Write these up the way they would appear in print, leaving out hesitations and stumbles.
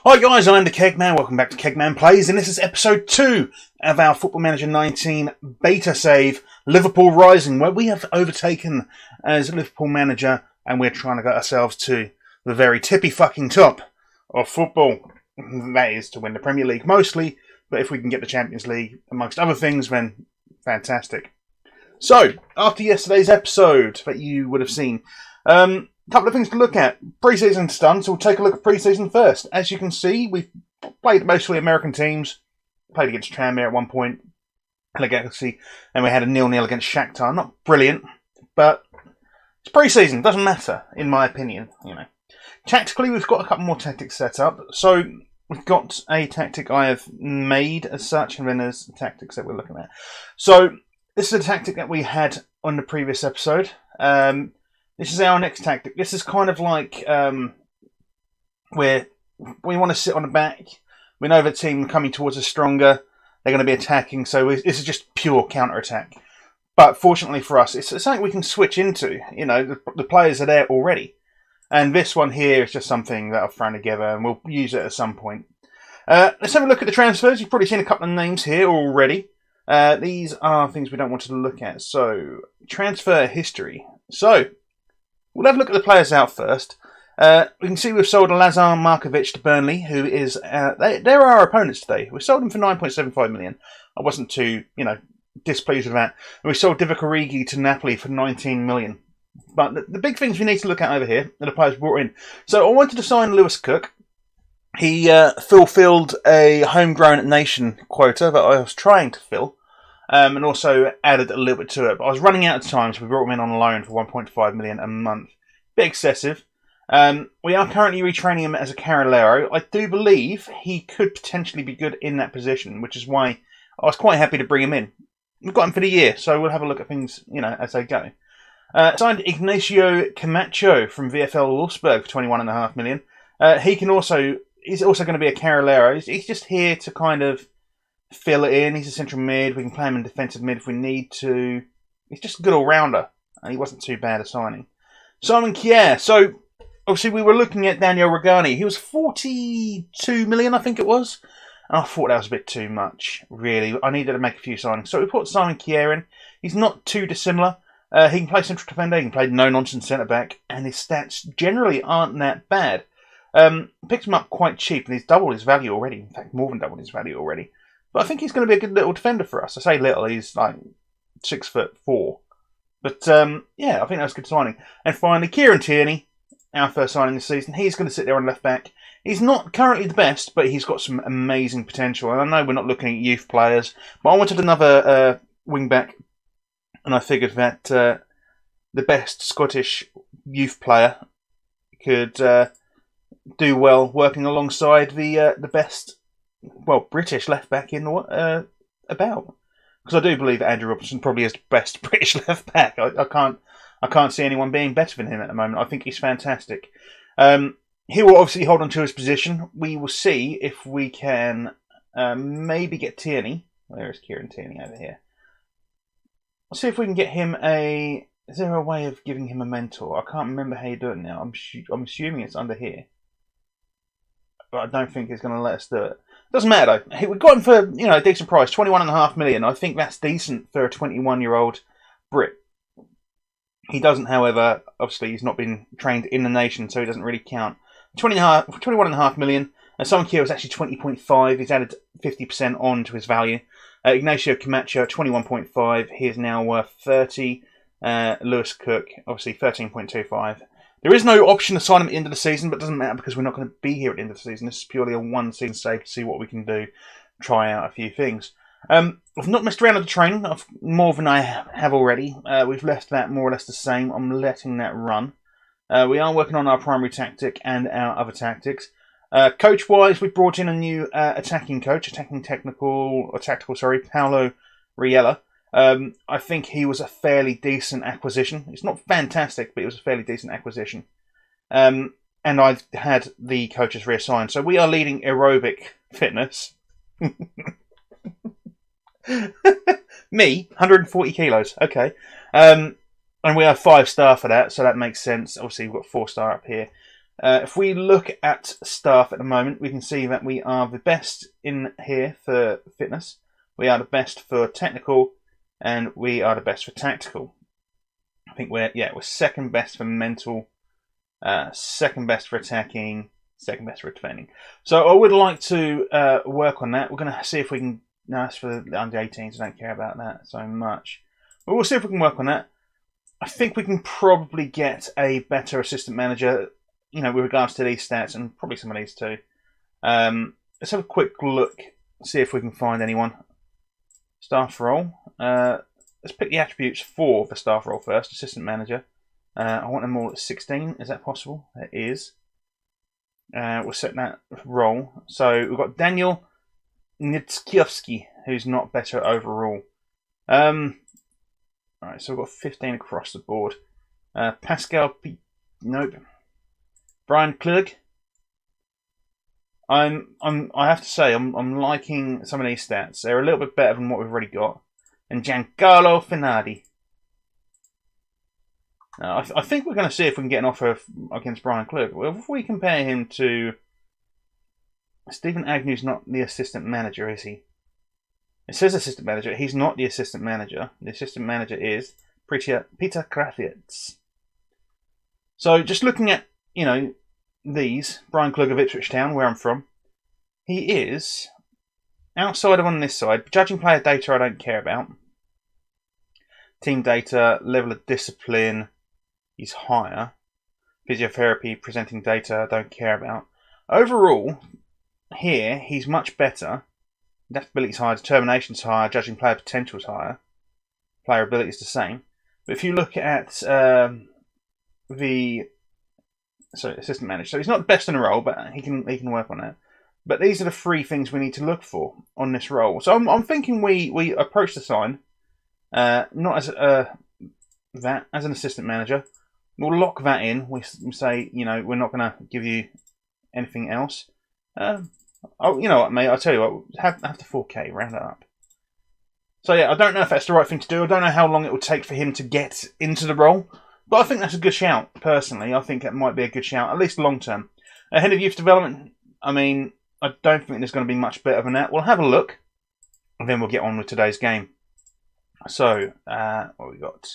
Hi guys, I'm the Keg Man. Welcome back to Keg Man Plays, and this is episode 2 of our Football Manager 19 beta save, Liverpool Rising, where we have overtaken as Liverpool manager, and we're trying to get ourselves to the very tippy fucking top of football. That is to win the Premier League mostly, but if we can get the Champions League amongst other things, then fantastic. So, after yesterday's episode that you would have seen, couple of things to look at. Pre-season's done, so we'll take a look at pre-season first. As you can see, we've played mostly American teams. Played against Tranmere at one point, Legacy, and we had a 0-0 against Shakhtar. Not brilliant, but it's pre-season. Doesn't matter, in my opinion. Tactically, we've got a couple more tactics set up. So we've got a tactic I have made as such, and then there's the tactics that we're looking at. So this is a tactic that we had on the previous episode. This is our next tactic. This is kind of like where we want to sit on the back. We know the team coming towards us stronger. They're going to be attacking, so this is just pure counter-attack. But fortunately for us, it's something we can switch into. The players are there already. And this one here is just something that I've thrown together, and we'll use it at some point. Let's have a look at the transfers. You've probably seen a couple of names here already. These are things we don't want to look at. So, transfer history. So, we'll have a look at the players out first. We can see we've sold Lazar Markovic to Burnley, who is... they're our opponents today. We sold him for 9.75 million. I wasn't too, displeased with that. And we sold Divock Origi to Napoli for 19 million. But the big things we need to look at over here are the players brought in. So I wanted to sign Lewis Cook. He fulfilled a homegrown nation quota that I was trying to fill. And also added a little bit to it. But I was running out of time, so we brought him in on loan for 1.5 million a month. Bit excessive. We are currently retraining him as a Carrilero. I do believe he could potentially be good in that position, which is why I was quite happy to bring him in. We've got him for the year, so we'll have a look at things, as they go. Signed Ignacio Camacho from VfL Wolfsburg for 21.5 million. He's also going to be a Carrilero. He's just here to kind of fill it in. He's a central mid. We can play him in defensive mid if we need to. He's just a good all-rounder, and he wasn't too bad a signing. Simon Kjaer. So, obviously, we were looking at Daniel Rugani. He was 42 million, I think it was. And I thought that was a bit too much, really. I needed to make a few signings. So we put Simon Kjaer in. He's not too dissimilar. He can play central defender. He can play no-nonsense centre-back. And his stats generally aren't that bad. Picked him up quite cheap, and he's doubled his value already. In fact, more than doubled his value already. But I think he's going to be a good little defender for us. I say little, he's like 6'4". But I think that's a good signing. And finally, Kieran Tierney, our first signing this season. He's going to sit there on left back. He's not currently the best, but he's got some amazing potential. And I know we're not looking at youth players, but I wanted another wing back, and I figured that the best Scottish youth player could do well working alongside the best, British left back in the about. Because I do believe that Andrew Robertson probably is the best British left back. I can't see anyone being better than him at the moment. I think he's fantastic. He will obviously hold on to his position. We will see if we can maybe get Tierney. Where is Kieran Tierney over here? Let's see if we can get him a... Is there a way of giving him a mentor? I can't remember how you do it now. I'm assuming it's under here. But I don't think it's going to let us do it. Doesn't matter though. We got him for a decent price, 21.5 million. I think that's decent for a 21-year-old Brit. He doesn't, however, obviously he's not been trained in the nation, so he doesn't really count. 21.5 million. And Simon Kjaer was actually 20.5. He's added 50% on to his value. Ignacio Camacho, 21.5. He is now worth 30. Lewis Cook, obviously 13.25. There is no option to sign him at the end of the season, but it doesn't matter because we're not going to be here at the end of the season. This is purely a one-season save to see what we can do, try out a few things. I've not messed around with the training, more than I have already. We've left that more or less the same. I'm letting that run. We are working on our primary tactic and our other tactics. Coach-wise, we've brought in a new attacking coach, Paulo Riella. I think he was a fairly decent acquisition. It's not fantastic, but it was a fairly decent acquisition. And I've had the coaches reassigned. So we are leading aerobic fitness. Me, 140 kilos. Okay. And we have 5 star for that, so that makes sense. Obviously, we've got 4 star up here. If we look at staff at the moment, we can see that we are the best in here for fitness. We are the best for technical, and we are the best for tactical. I think we're second best for mental, second best for attacking, second best for defending. So I would like to work on that. We're going to see if we can. No, that's for the under 18s. I don't care about that so much. But we'll see if we can work on that. I think we can probably get a better assistant manager, with regards to these stats, and probably some of these too. Let's have a quick look, see if we can find anyone. Staff role. Let's pick the attributes for the staff role first. Assistant manager. I want them all at 16. Is that possible? It is. We'll set that role. So we've got Daniel Nitskiewski, who's not better overall. Alright, so we've got 15 across the board. Pascal nope. Brian Klug. I have to say I'm liking some of these stats. They're a little bit better than what we've already got. And Giancarlo Finardi. I think we're going to see if we can get an offer against Brian Klug. Well, if we compare him to Stephen Agnew's, not the assistant manager, is he? It says assistant manager. He's not the assistant manager. The assistant manager is Peter Kravitz. So just looking at these, Brian Klug of Ipswich Town, where I'm from, he is outside of on this side. Judging player data, I don't care about. Team data, level of discipline, he's higher. Physiotherapy, presenting data, I don't care about. Overall, here, he's much better. Adaptability is higher, determination is higher, judging player potential is higher. Player ability is the same. But if you look at assistant manager, so he's not the best in the role, but he can work on that. But these are the three things we need to look for on this role. So I'm thinking we approach the sign, not as as an assistant manager. We'll lock that in. We say, we're not going to give you anything else. You know what, mate? I'll tell you what. Have the 4K, round it up. So yeah, I don't know if that's the right thing to do. I don't know how long it will take for him to get into the role, but I think that's a good shout. Personally, I think it might be a good shout, at least long term. Ahead of youth development, I don't think there's going to be much better than that. We'll have a look, and then we'll get on with today's game. So, what we got?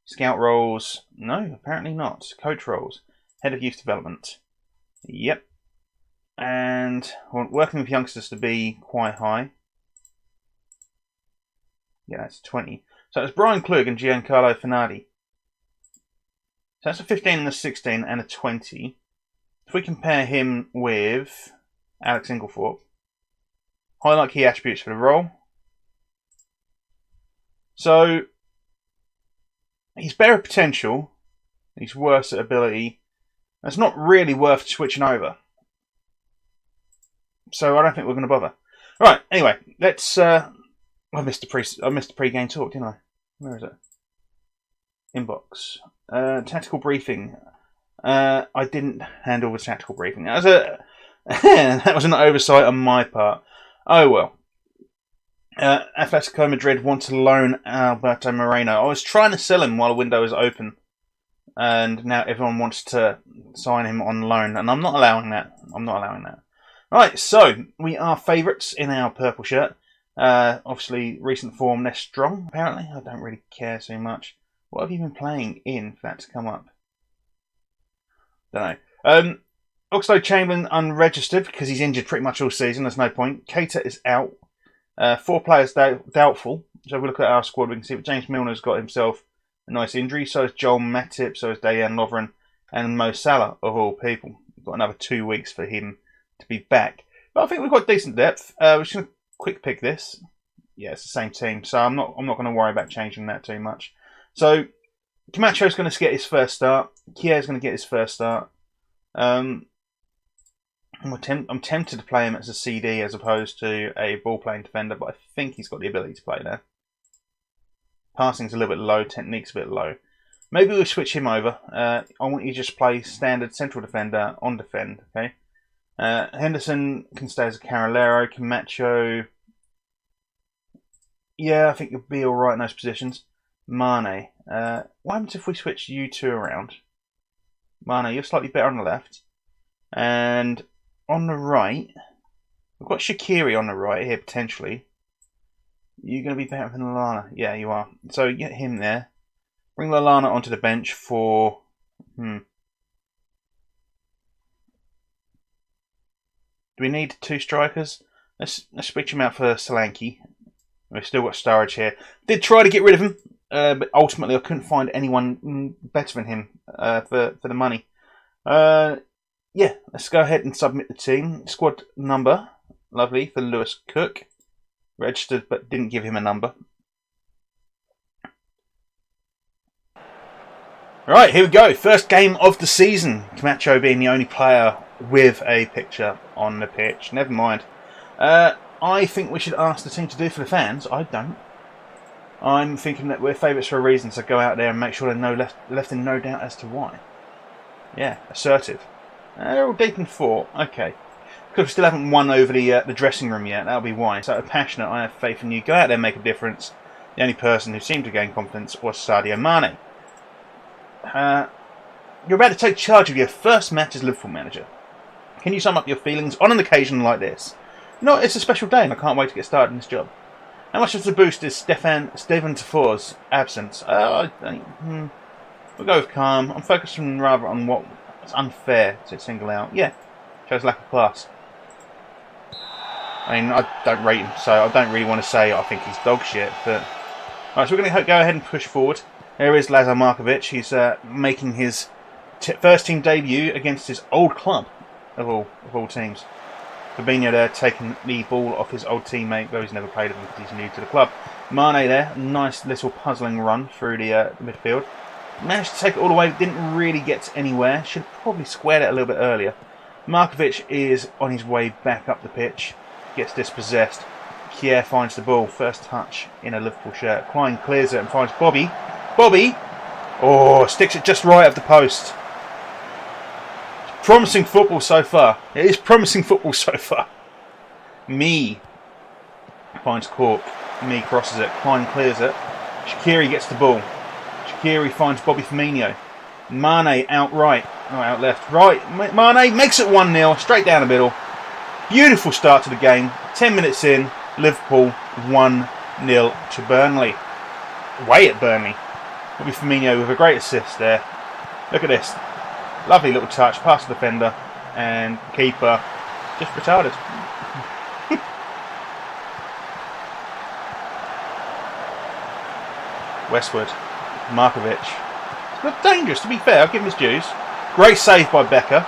Scout roles? No, apparently not. Coach roles. Head of youth development. Yep. And I want working with youngsters to be quite high. Yeah, that's 20. So it's Brian Klug and Giancarlo Finardi. So that's a 15 and a 16 and a 20. If we compare him with Alex Inglethorpe, highlight key attributes for the role. So he's better at potential. He's worse at ability. It's not really worth switching over. So I don't think we're going to bother. All right. Anyway, let's. I missed the pre-game talk, didn't I? Where is it? Inbox. Tactical briefing. I didn't handle the tactical briefing. That was an oversight on my part. Oh well. Atletico Madrid want to loan Alberto Moreno. I was trying to sell him while the window was open, and now everyone wants to sign him on loan, and I'm not allowing that. Right, so we are favourites in our purple shirt. Obviously, recent form, they're strong, apparently. I don't really care so much. What have you been playing in for that to come up? Don't know. Oxlade-Chamberlain unregistered because he's injured pretty much all season. There's no point. Keita is out. 4 players doubtful. So if we look at our squad, we can see that James Milner's got himself a nice injury. So is Joel Matip, so is Dejan Lovren, and Mo Salah, of all people. We've got another 2 weeks for him to be back. But I think we've got decent depth. We're just going to quick pick this. Yeah, it's the same team, so I'm not going to worry about changing that too much. So Camacho's going to get his first start. Kier's going to get his first start. I'm tempted to play him as a CD as opposed to a ball-playing defender, but I think he's got the ability to play there. Passing's a little bit low, technique's a bit low. Maybe we'll switch him over. I want you to just play standard central defender on defend, okay? Henderson can stay as a Carrilero. Camacho, yeah, I think you'll be alright in those positions. Mane, what happens if we switch you two around? Mane, you're slightly better on the left. And on the right, we've got Shaqiri on the right here, potentially. You're going to be better than Lallana. Yeah, you are. So get him there. Bring Lallana onto the bench for... Do we need 2 strikers? Let's switch him out for Solanke. We've still got Sturridge here. Did try to get rid of him, but ultimately I couldn't find anyone better than him for the money. Yeah, let's go ahead and submit the team. Squad number, lovely, for Lewis Cook. Registered, but didn't give him a number. Right, here we go. First game of the season. Camacho being the only player with a picture on the pitch. Never mind. I think we should ask the team to do for the fans. I don't. I'm thinking that we're favourites for a reason, so go out there and make sure they're left in no doubt as to why. Yeah, assertive. They're all deep in 4. Okay. Because we still haven't won over the dressing room yet. That'll be why. So passionate, I have faith in you. Go out there and make a difference. The only person who seemed to gain confidence was Sadio Mane. You're about to take charge of your first match as Liverpool manager. Can you sum up your feelings on an occasion like this? No, it's a special day and I can't wait to get started in this job. How much of the boost is Steven Tafour's absence? We'll go with calm. I'm focusing rather on what's unfair to single out. Yeah, shows lack of class. I mean, I don't rate him, so I don't really want to say I think he's dog shit. But alright, so we're going to go ahead and push forward. There is Lazar Markovic. He's making his first team debut against his old club of all teams. Fabinho there taking the ball off his old teammate, though he's never played with him because he's new to the club. Mane there, nice little puzzling run through the midfield. Managed to take it all the way, didn't really get anywhere. Should have probably squared it a little bit earlier. Markovic is on his way back up the pitch. Gets dispossessed. Kier finds the ball. First touch in a Liverpool shirt. Klein clears it and finds Bobby. Bobby! Oh, sticks it just right of the post. Promising football so far. It is promising football so far. Me finds Cork. Me crosses it. Klein clears it. Shaqiri gets the ball. Shaqiri finds Bobby Firmino. Mane out right. No, out left. Right. Mane makes it 1-0. Straight down the middle. Beautiful start to the game. 10 minutes in. Liverpool 1-0 to Burnley. Away at Burnley. Bobby Firmino with a great assist there. Look at this. Lovely little touch. Past the defender. And keeper just retarded. Westwood. Markovic. It's not dangerous, to be fair. I'll give him his dues. Great save by Becker.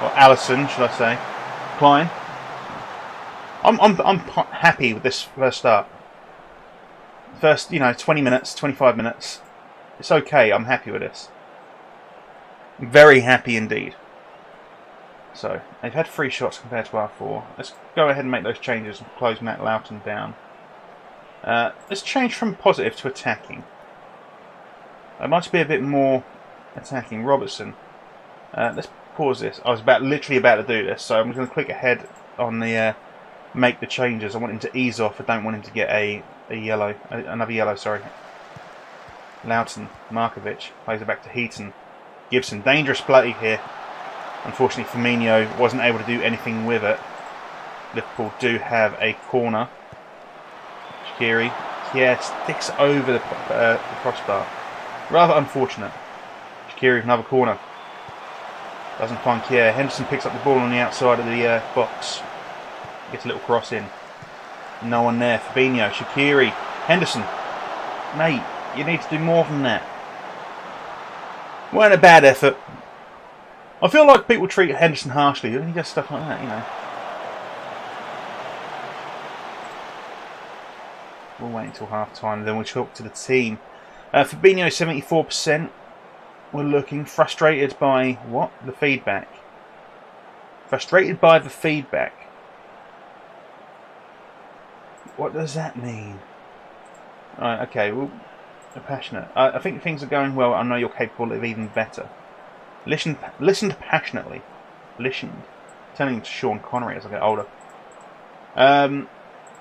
Or Allison, should I say. Klein. I'm happy with this first start. First, 20 minutes, 25 minutes. It's okay. I'm happy with this. Very happy indeed. So, they've had 3 shots compared to our 4. Let's go ahead and make those changes and close Matt Loughton down. Let's change from positive to attacking. I'd like to be a bit more attacking. Robertson. Let's pause this. I was literally about to do this, so I'm going to click ahead on the make the changes. I want him to ease off. I don't want him to get another yellow. Sorry. Loughton, Markovic plays it back to Heaton. Gibson, dangerous play here. Unfortunately, Firmino wasn't able to do anything with it. Liverpool do have a corner. Shaqiri, sticks over the crossbar. Rather unfortunate. Shaqiri with another corner. Doesn't find Kier. Henderson picks up the ball on the outside of the box. Gets a little cross in. No one there. Fabinho, Shaqiri, Henderson. Mate, you need to do more than that. Weren't a bad effort. I feel like people treat Henderson harshly. He does stuff like that, We'll wait until half time, then we'll talk to the team. Fabinho 74%. We're looking frustrated by what? The feedback. Frustrated by the feedback. What does that mean? Right, okay, well, we're passionate. I think things are going well. I know you're capable of even better. Listened passionately. Listened. Turning to Sean Connery as I get older.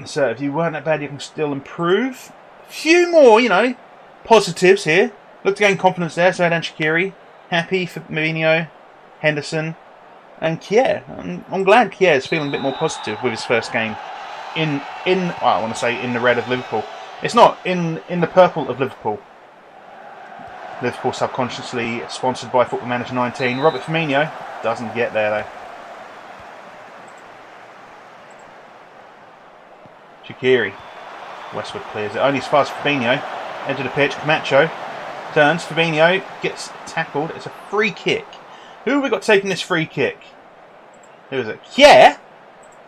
So if you weren't that bad, you can still improve. A few more, positives here. Look to gain confidence there. So down Shaqiri. Happy for Mourinho. Henderson. And Kier, I'm glad Kier's feeling a bit more positive with his first game well, I want to say in the red of Liverpool. It's not in the purple of Liverpool. Liverpool subconsciously sponsored by Football Manager 19. Robert Firmino doesn't get there though. Shaqiri. Westwood clears it. Only as far as Fabinho. Edge of the pitch. Camacho turns. Fabinho gets tackled. It's a free kick. Who have we got taking this free kick? Who is it? Yeah!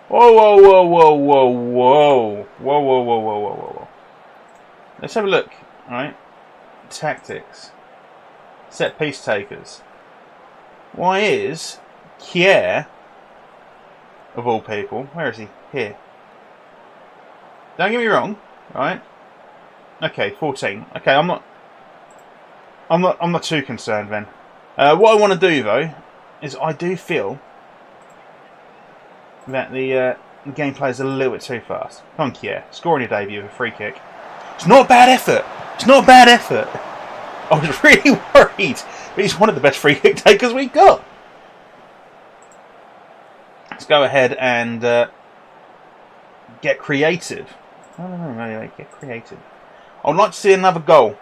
Whoa, whoa, whoa, whoa, whoa, whoa. Whoa, whoa, whoa, whoa, whoa, whoa. Let's have a look. Alright. Tactics. Set piece takers. Why is Kier, of all people, where is he? Here. Don't get me wrong, right? Okay, 14. Okay, I'm not too concerned then. What I want to do though is I do feel that the gameplay is a little bit too fast. Come on, Kier, scoring your debut with a free kick. It's not a bad effort. It's not a bad effort. I was really worried, but he's one of the best free kick takers we got. Let's go ahead and get creative. No, get creative. I would like to see another goal.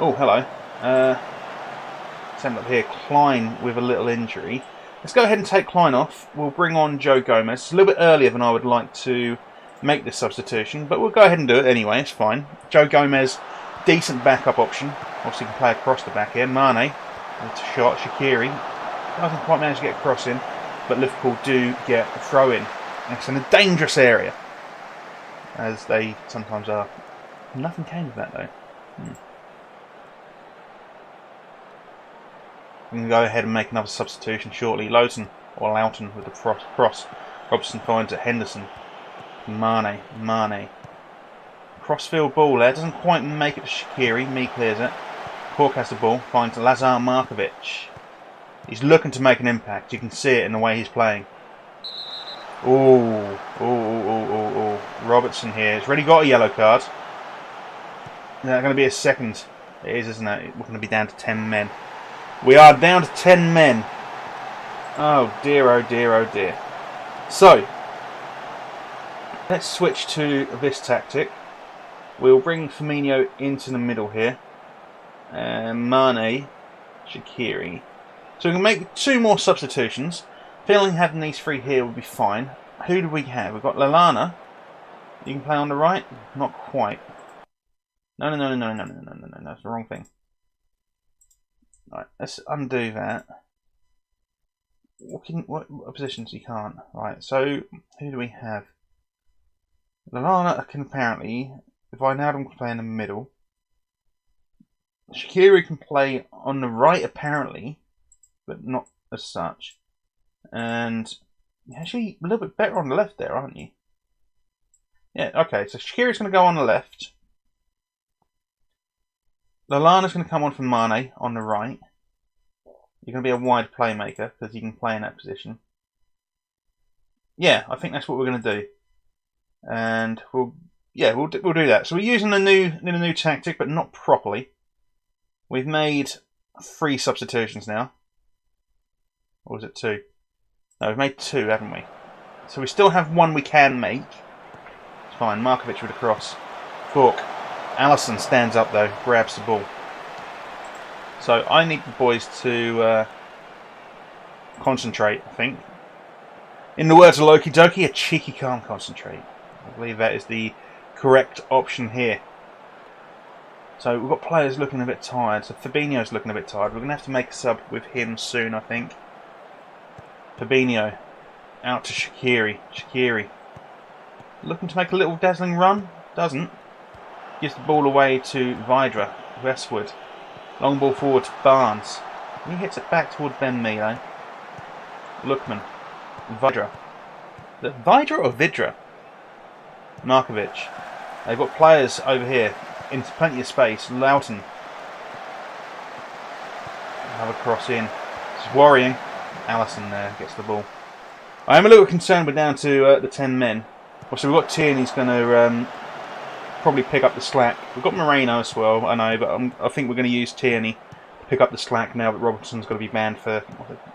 Oh, hello. Let's end up here. Klein with a little injury. Let's go ahead and take Klein off. We'll bring on Joe Gomez. It's a little bit earlier than I would like to make this substitution, but we'll go ahead and do it anyway. It's fine. Joe Gomez, decent backup option. Obviously, can play across the back here. Mane with a shot. Shaqiri doesn't quite manage to get a cross in, but Liverpool do get a throw in. It's in a dangerous area, as they sometimes are. Nothing came of that though. We can go ahead and make another substitution shortly. Loughton with the cross. Robson finds it. Henderson. Mane. Crossfield ball there. Doesn't quite make it to Shaqiri. Me clears it. Cork has the ball. Finds Lazar Markovic. He's looking to make an impact. You can see it in the way he's playing. Ooh. Robertson here has already got a yellow card. Is that going to be a second? It is, isn't it? We're going to be down to 10 men. We are down to 10 men. Oh dear, oh dear, oh dear. So, let's switch to this tactic. We'll bring Firmino into the middle here. Mane, Shaqiri. So we can make 2 more substitutions. Feeling having these 3 here would be fine. Who do we have? We've got Lallana. You can play on the right? Not quite. No, that's the wrong thing. Right, let's undo that. What positions you can't? Right, so who do we have? Lallana can apparently, if I now can play in the middle. Shaqiri can play on the right apparently, but not as such. And you're actually a little bit better on the left there, aren't you? Yeah, okay, so Shaqiri's going to go on the left. Lallana's going to come on for Mane on the right. You're going to be a wide playmaker because you can play in that position. Yeah, I think that's what we're going to do. And we'll do that. So we're using a new tactic, but not properly. We've made 3 substitutions now. Or was it 2? No, we've made 2, haven't we? So we still have 1 we can make. It's fine. Markovic with a cross. Cork. Allison stands up though, grabs the ball. So I need the boys to concentrate, I think. In the words of Loki Doki, a cheeky can't concentrate. I believe that is the correct option here. So we've got players looking a bit tired. So Fabinho's looking a bit tired. We're going to have to make a sub with him soon, I think. Fabinho out to Shaqiri. Shaqiri looking to make a little dazzling run. Doesn't. Gives the ball away to Vidra. Westwood. Long ball forward to Barnes. He hits it back toward Ben Milo. Lookman. Vidra. Is it Vidra or Vidra? Markovic. They've got players over here. Into plenty of space. Loughton. Another cross in. It's worrying. Allison there gets the ball. I am a little concerned we're down to the 10 men. Also, we've got Tierney's going to probably pick up the slack. We've got Moreno as well, I know, but I think we're going to use Tierney to pick up the slack now that Robertson's got to be banned for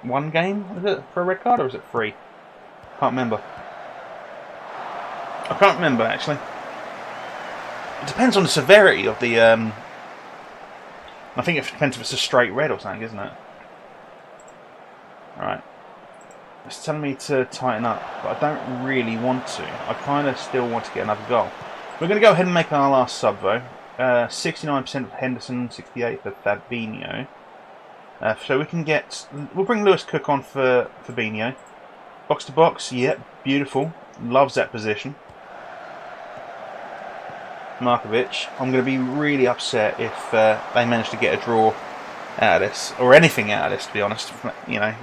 one game. Is it for a red card or is it 3? Can't remember. I can't remember actually. It depends on the severity of the. I think it depends if it's a straight red or something, isn't it? All right. It's telling me to tighten up, but I don't really want to. I kind of still want to get another goal. We're going to go ahead and make our last sub though. 69% for Henderson, 68% for Fabinho. So we can get. We'll bring Lewis Cook on for Fabinho. Box to box, yep, beautiful. Loves that position. Markovic. I'm going to be really upset if they manage to get a draw out of this, or anything out of this. To be honest, you know.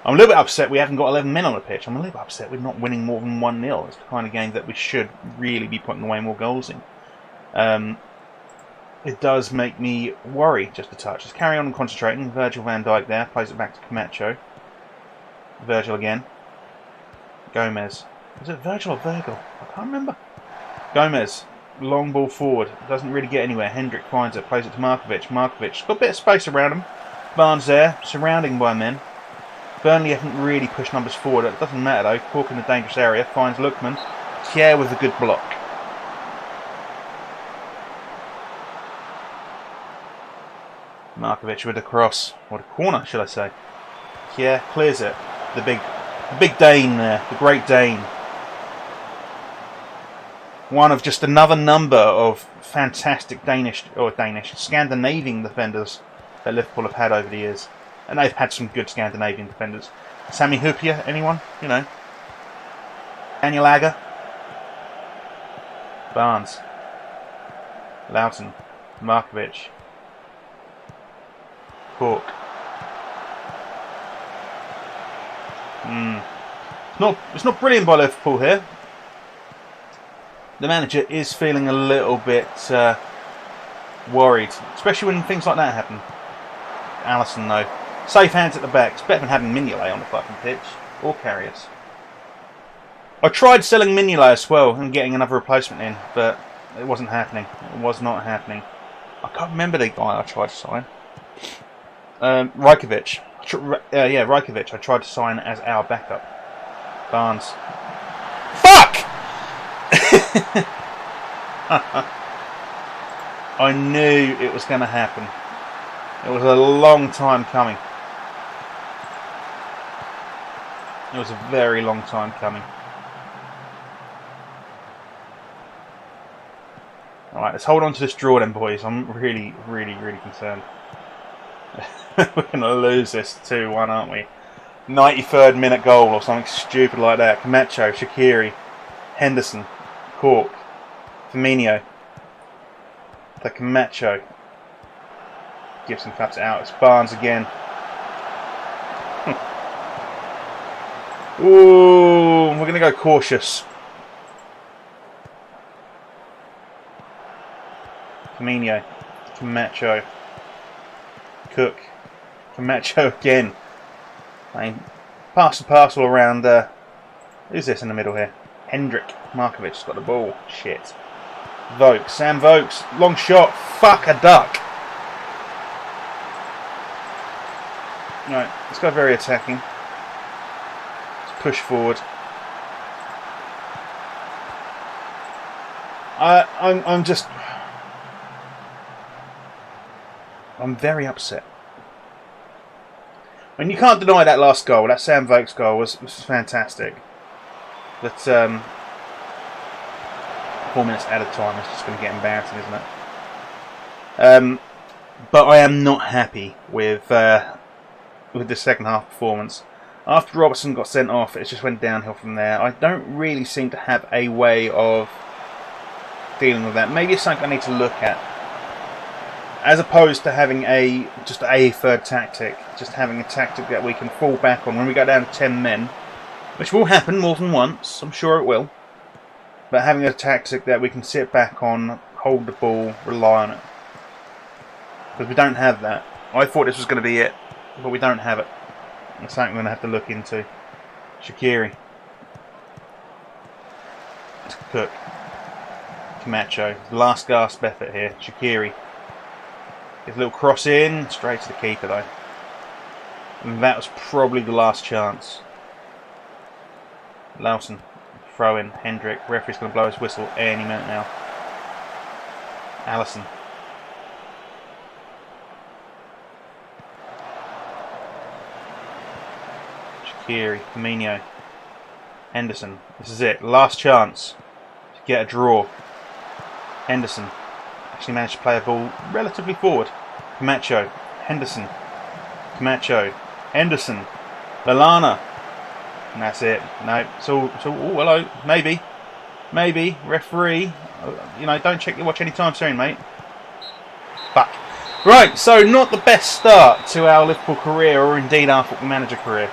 I'm a little bit upset we haven't got 11 men on the pitch. I'm a little bit upset we're not winning more than 1-0. It's the kind of game that we should really be putting away more goals in. It does make me worry just a touch. Let's carry on and concentrating. Virgil van Dijk there. Plays it back to Camacho. Virgil again. Gomez. Is it Virgil or Virgil? I can't remember. Gomez. Long ball forward. Doesn't really get anywhere. Hendrick finds it. Plays it to Markovic. Markovic. Got a bit of space around him. Barnes there. Surrounding by men. Burnley haven't really pushed numbers forward. It doesn't matter though. Cork in the dangerous area. Finds Lookman. Thier with a good block. Markovic with a cross. What a corner, should I say. Thier clears it. The big Dane there. The great Dane. One of just another number of fantastic Scandinavian defenders that Liverpool have had over the years. And they've had some good Scandinavian defenders. Sami Hyypiä, anyone? You know. Daniel Agger. Barnes. Loughton. Markovic. Cork. It's not brilliant by Liverpool here. The manager is feeling a little bit worried, especially when things like that happen. Alisson though. Safe hands at the back. It's better than having Mignolet on the fucking pitch. Or Karius. I tried selling Mignolet as well and getting another replacement in, but it wasn't happening. It was not happening. I can't remember the guy I tried to sign. Rajkovic. Rajkovic I tried to sign as our backup. Barnes. Fuck! I knew it was going to happen. It was a long time coming. It was a very long time coming. Alright, let's hold on to this draw then, boys. I'm really, really, really concerned. We're going to lose this 2-1, aren't we? 93rd minute goal or something stupid like that. Camacho, Shaqiri, Henderson, Cork, Firmino, the Camacho. Gibson cuts it out. It's Barnes again. Ooh, we're going to go cautious. Firmino, Camacho, Cook, Camacho again. I mean, pass the parcel around. Who's this in the middle here? Hendrick. Markovic's got the ball. Shit. Vokes. Sam Vokes. Long shot. Fuck a duck. Right, let's go very attacking. Let's push forward. I'm very upset. I mean, you can't deny that last goal. That Sam Vokes goal was fantastic. But 4 minutes added time is just going to get embarrassing, isn't it? But I am not happy with the second half performance. After Robertson got sent off, it just went downhill from there. I don't really seem to have a way of dealing with that. Maybe it's something I need to look at. As opposed to having just a third tactic, just having a tactic that we can fall back on when we go down to 10 men, which will happen more than once, I'm sure it will. But having a tactic that we can sit back on, hold the ball, rely on it. Because we don't have that. I thought this was going to be it, but we don't have it. It's something we're going to have to look into. Shaqiri. Cook. Camacho. Last gasp effort here. Shaqiri. Gets a little cross in, straight to the keeper though. And that was probably the last chance. Lawson, throw in, Hendrick. Referee's going to blow his whistle any minute now. Allison. Shaqiri, Firmino. Henderson. This is it. Last chance to get a draw. Henderson actually managed to play a ball relatively forward. Camacho. Henderson. Camacho. Henderson. Lallana. And that's it. No, it's all. Oh, hello. Maybe. Referee. You know, don't check your watch anytime soon, mate. Fuck. Right, so not the best start to our Liverpool career, or indeed our football manager career.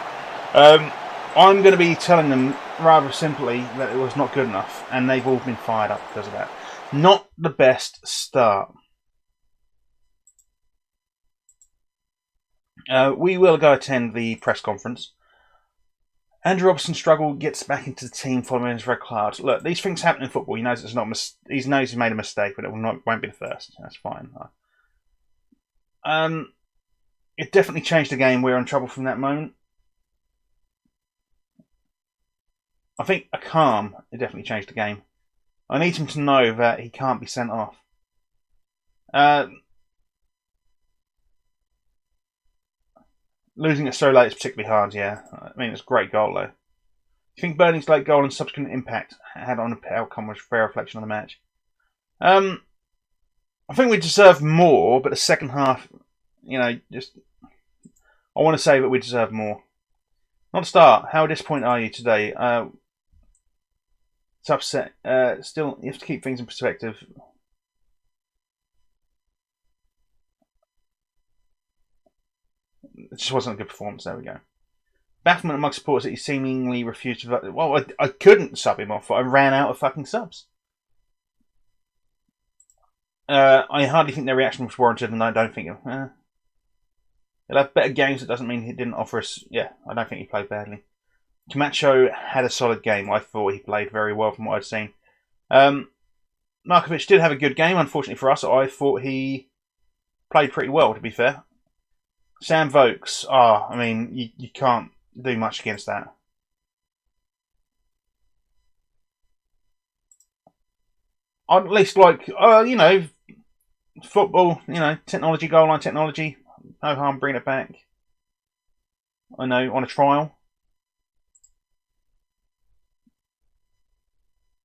I'm going to be telling them rather simply that it was not good enough, and they've all been fired up because of that. Not the best start. We will go attend the press conference. Andrew Robertson struggled, gets back into the team following his red card. Look, these things happen in football. He knows it's not. He knows he's made a mistake, but it won't be the first. That's fine. It definitely changed the game. We're in trouble from that moment. I think a calm. It definitely changed the game. I need him to know that he can't be sent off. Losing it so late is particularly hard, yeah. I mean, it's a great goal, though. I think Burnley's late goal and subsequent impact had on the outcome was a fair reflection on the match. I think we deserve more, but the second half, you know, I want to say that we deserve more. Not to start, how disappointed are you today? It's upset. Still, you have to keep things in perspective. It just wasn't a good performance. There we go. Bafflement among supporters that he seemingly refused to... Well, I couldn't sub him off. I ran out of fucking subs. I hardly think their reaction was warranted, and I don't think... He'll have better games. It doesn't mean he didn't offer us... Yeah, I don't think he played badly. Camacho had a solid game. I thought he played very well from what I'd seen. Markovic did have a good game. Unfortunately for us, I thought he played pretty well, to be fair. Sam Vokes, I mean, you can't do much against that. I'd at least like, you know, football, you know, technology, goal line technology. No harm bringing it back. I know, on a trial.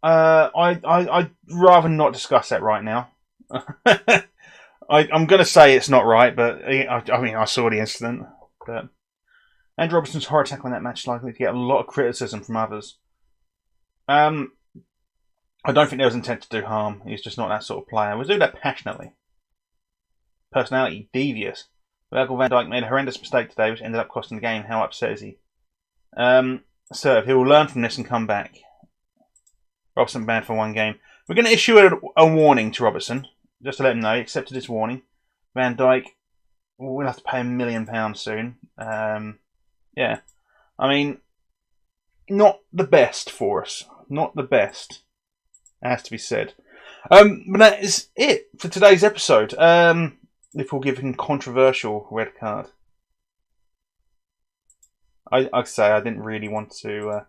I'd rather not discuss that right now. I'm going to say it's not right, but I mean, I saw the incident. But Andrew Robertson's horror tackle in that match is likely to get a lot of criticism from others. I don't think there was intent to do harm. He's just not that sort of player. We'll do that passionately. Personality, devious. Virgil van Dijk made a horrendous mistake today, which ended up costing the game. How upset is he? Serve. He will learn from this and come back. Robertson banned for one game. We're going to issue a warning to Robertson. Just to let him know, he accepted his warning. Van Dijk, we'll have to pay £1 million soon. Yeah. I mean, not the best for us. Not the best. It has to be said. But that is it for today's episode. Liverpool giving controversial red card. I'd say I didn't really want to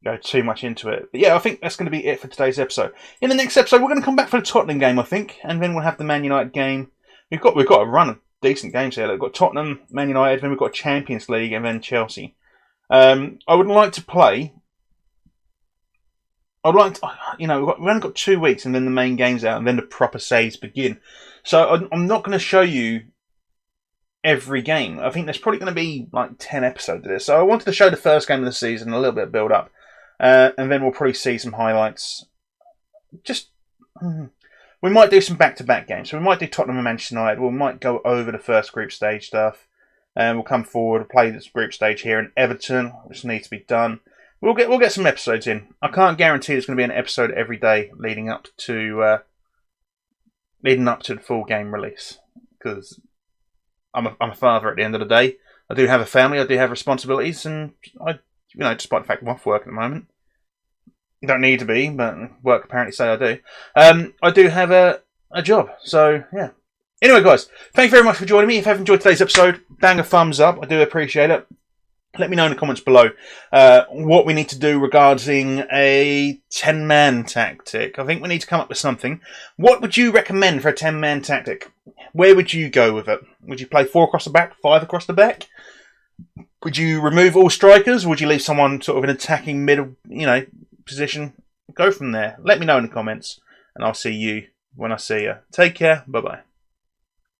go too much into it. But yeah, I think that's going to be it for today's episode. In the next episode, we're going to come back for the Tottenham game, I think. And then we'll have the Man United game. We've got a run of decent games here. We've got Tottenham, Man United, then we've got Champions League, and then Chelsea. I would like to play... I'd like to... You know, we've only got 2 weeks, and then the main game's out, and then the proper saves begin. So I'm not going to show you every game. I think there's probably going to be like 10 episodes of this. So I wanted to show the first game of the season, a little bit of build-up. And then we'll probably see some highlights. We might do some back-to-back games. So we might do Tottenham and Manchester United. We might go over the first group stage stuff. And we'll come forward, play this group stage here in Everton, which needs to be done. We'll get some episodes in. I can't guarantee there's going to be an episode every day leading up to the full game release, because I'm a father at the end of the day. I do have a family. I do have responsibilities, and despite the fact I'm off work at the moment, you don't need to be, but work apparently say I do. I do have a job, so yeah. Anyway, guys, thank you very much for joining me. If you have enjoyed today's episode, bang a thumbs up. I do appreciate it. Let me know in the comments below what we need to do regarding a 10-man tactic. I think we need to come up with something. What would you recommend for a 10-man tactic? Where would you go with it? Would you play 4 across the back, 5 across the back? Would you remove all strikers? Or would you leave someone sort of an attacking middle, position? Go from there. Let me know in the comments, and I'll see you when I see you. Take care. Bye-bye.